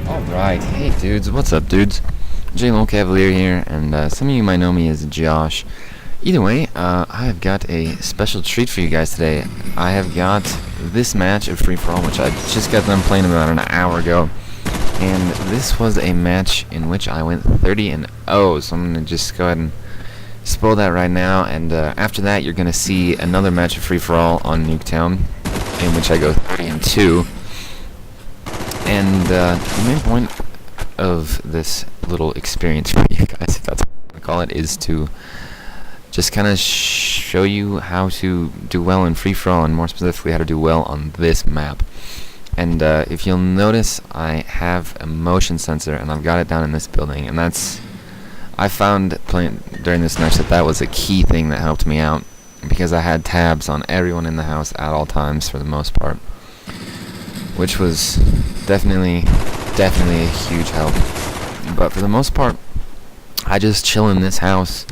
Alright, hey dudes, what's up dudes? J-Lo Cavalier here, and some of you might know me as Josh. Either way, I have got a special treat for you guys today. I have got this match of free-for-all, which I just got done playing about an hour ago. And this was a match in which I went 30-0, so I'm going to just go ahead and spoil that right now. And after that, you're going to see another match of free-for-all on Nuketown, in which I go 30-2. And the main point of this little experience for you guys, if that's what I want to call it, is to just kind of show you how to do well in free-for-all, and more specifically how to do well on this map. And if you'll notice, I have a motion sensor, and I've got it down in this building, and I found playing during this match that was a key thing that helped me out, because I had tabs on everyone in the house at all times for the most part, which was definitely a huge help. But for the most part, I just chill in this house,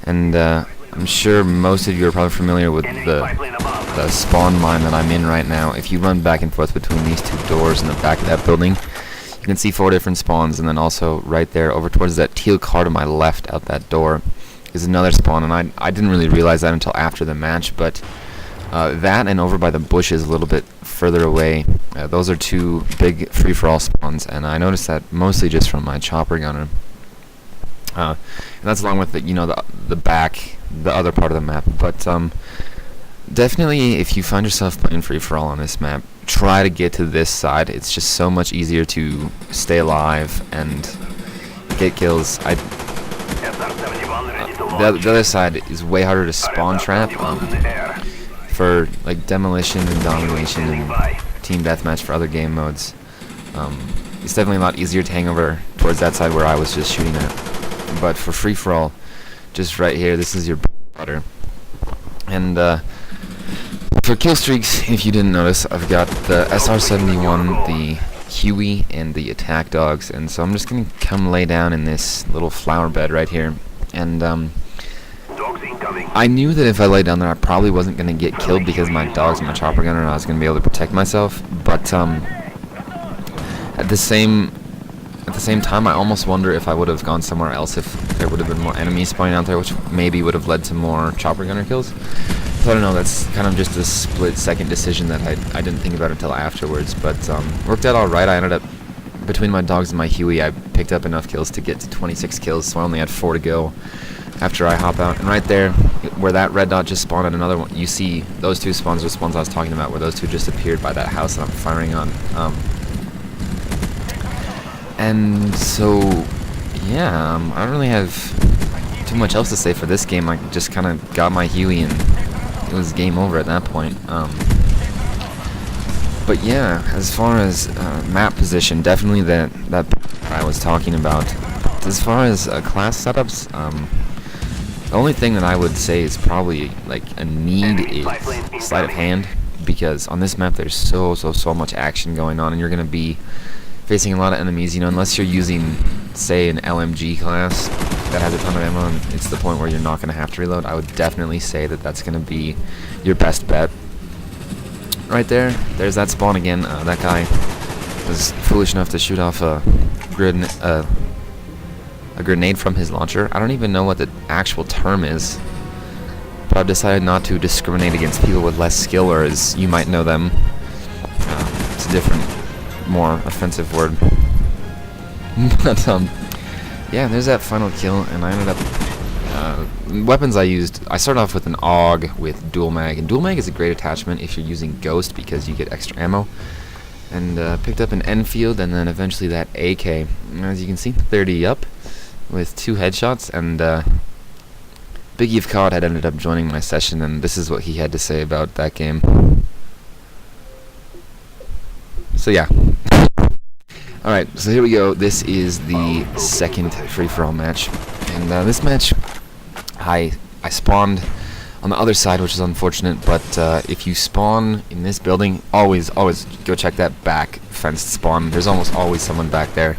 and I'm sure most of you are probably familiar with the spawn mine that I'm in right now. If you run back and forth between these two doors in the back of that building, you can see 4 different spawns, and then also right there over towards that teal car to my left out that door is another spawn, and I didn't really realize that until after the match, but that and over by the bushes a little bit further away, those are 2 big free-for-all spawns, and I noticed that mostly just from my chopper gunner. And that's along with the other part of the map. But definitely, if you find yourself playing free-for-all on this map, try to get to this side. It's just so much easier to stay alive and get kills. The other side is way harder to spawn trap. For like demolition and domination and team deathmatch for other game modes, it's definitely a lot easier to hang over towards that side where I was just shooting at. But for free-for-all, just right here, this is your butter. And for kill streaks, if you didn't notice, I've got the SR-71, the Huey, and the attack dogs. And so I'm just gonna come lay down in this little flower bed right here, and I knew that if I lay down there, I probably wasn't going to get killed because my dog's my chopper gunner, and I was going to be able to protect myself. But at the same time, I almost wonder if I would have gone somewhere else if there would have been more enemies spawning out there, which maybe would have led to more chopper gunner kills. So I don't know. That's kind of just a split-second decision that I didn't think about until afterwards. But worked out all right. I ended up, between my dogs and my Huey, I picked up enough kills to get to 26 kills, so I only had 4 to go after I hop out. And right there, where that red dot just spawned at another one, you see those 2 spawns are the spawns I was talking about, where those 2 just appeared by that house that I'm firing on. And so, yeah, I don't really have too much else to say for this game. I just kind of got my Huey, and it was game over at that point. But yeah, as far as map position, definitely that I was talking about. As far as class setups, the only thing that I would say is probably like a need is sleight of hand, because on this map there's so much action going on, and you're gonna be facing a lot of enemies. Unless you're using, say, an LMG class that has a ton of ammo, and it's the point where you're not gonna have to reload. I would definitely say that that's gonna be your best bet. Right there, there's that spawn again. That guy was foolish enough to shoot off a grenade from his launcher. I don't even know what the actual term is, but I've decided not to discriminate against people with less skill, or as you might know them. It's a different, more offensive word. But yeah, there's that final kill, and I ended up weapons I used. I started off with an AUG with dual mag, and dual mag is a great attachment if you're using Ghost because you get extra ammo. And picked up an Enfield, and then eventually that AK. And as you can see, 30 up with 2 headshots, and Biggie of COD had ended up joining my session, and this is what he had to say about that game. So yeah. Alright, so here we go. This is the second free-for-all match, and this match I spawned on the other side, which is unfortunate, but if you spawn in this building, always go check that back fenced spawn. There's almost always someone back there.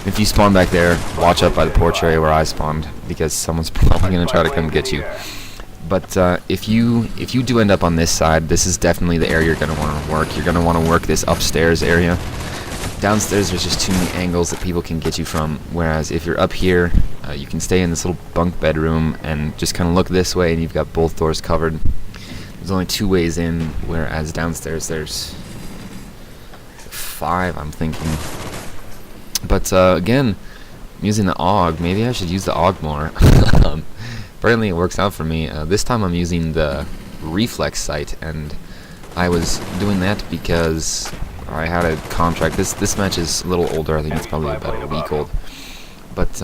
If you spawn back there, watch out by the porch area where I spawned, because someone's probably going to try to come get you. But if you do end up on this side, this is definitely the area you're going to want to work. You're going to want to work this upstairs area. Downstairs, there's just too many angles that people can get you from, whereas if you're up here, you can stay in this little bunk bedroom and just kind of look this way, and you've got both doors covered. There's only 2 ways in, whereas downstairs there's 5, I'm thinking. But again, I'm using the AUG. Maybe I should use the AUG more. Apparently it works out for me. This time I'm using the reflex sight, and I was doing that because I had a contract. This match is a little older. I think it's probably about a week old. But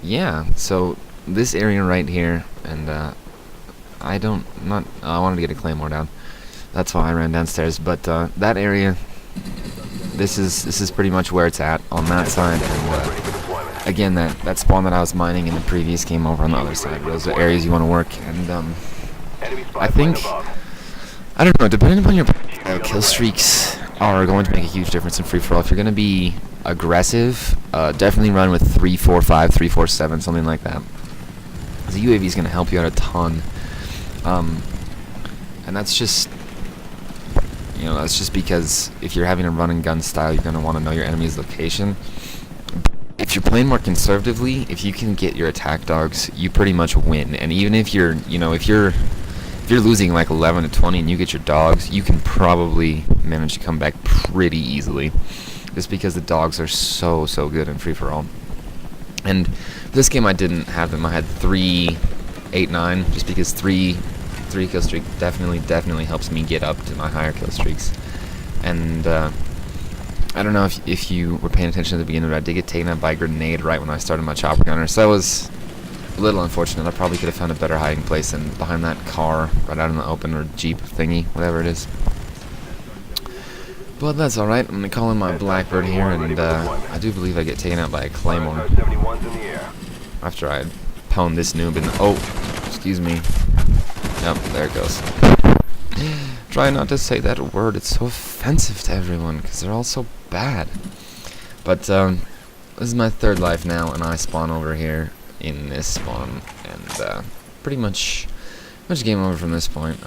yeah. So this area right here, and I wanted to get a claymore down. That's why I ran downstairs. But that area, this is pretty much where it's at on that side. And again, that spawn that I was mining in the previous game over on the other side. Those are areas you want to work. And I think, I don't know, depending upon your kill streaks are going to make a huge difference in free-for-all. If you're going to be aggressive, definitely run with 3-4-5, 3-4-7, something like that. The UAV is going to help you out a ton. And that's just, that's just because if you're having a run and gun style, you're going to want to know your enemy's location. If you're playing more conservatively, if you can get your attack dogs, you pretty much win. And even if you're, if you're losing like 11 to 20 and you get your dogs, you can probably manage to come back pretty easily, just because the dogs are so good in free-for-all. And this game I didn't have them. I had 3, 8, 9, just because 3 kill streak definitely helps me get up to my higher kill streaks. And I don't know if you were paying attention at the beginning, but I did get taken out by a grenade right when I started my chopper gunner, so that was a little unfortunate. I probably could have found a better hiding place than behind that car right out in the open, or Jeep thingy, whatever it is. But that's alright. I'm going to call in my Blackbird here, and I do believe I get taken out by a claymore after I pwned this noob in the... Oh, excuse me. Yep, there it goes. Try not to say that word. It's so offensive to everyone, because they're all so bad. But this is my 3rd life now, and I spawn over here in this spawn, and pretty much game over from this point.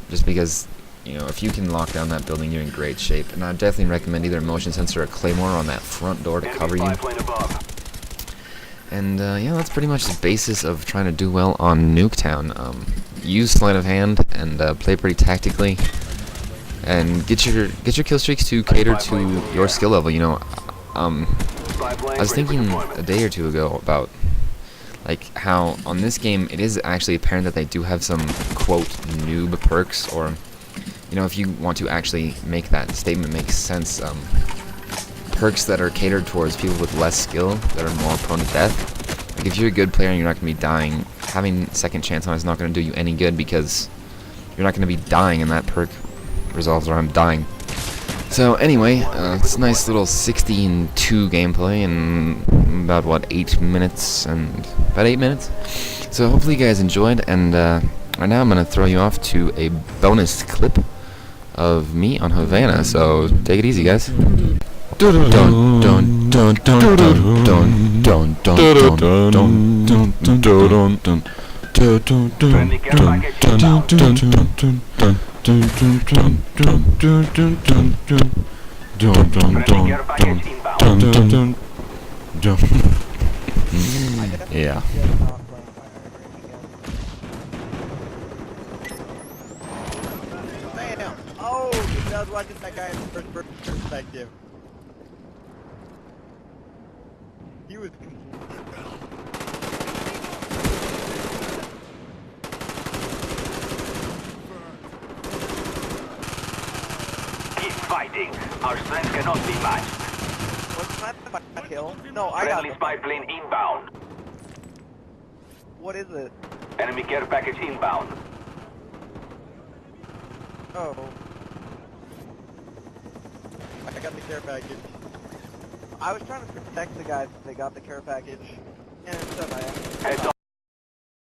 Just because, if you can lock down that building, you're in great shape. And I definitely recommend either a motion sensor or a claymore on that front door to cover you. And yeah, that's pretty much the basis of trying to do well on Nuketown. Use sleight of hand and play pretty tactically, and get your kill streaks to cater to your skill level. I was thinking a day or two ago about like how on this game it is actually apparent that they do have some quote noob perks, or if you want to actually make that statement make sense, perks that are catered towards people with less skill, that are more prone to death. Like if you're a good player and you're not going to be dying, having second chance on it is not going to do you any good, because you're not going to be dying, and that perk resolves around dying. So anyway, it's a nice little 16-2 gameplay in about 8 minutes, and about 8 minutes. So hopefully you guys enjoyed, and right now I'm going to throw you off to a bonus clip of me on Havana. So take it easy, guys. Yeah. Bam! Oh, I was watching that guy in the first person perspective. He was. Keep fighting. Our strength cannot be matched. What's my kill? No, I got Friendly spy plane inbound. What is it? Enemy care package inbound. Oh. I got the care package. I was trying to protect the guys if they got the care package. And instead I Heads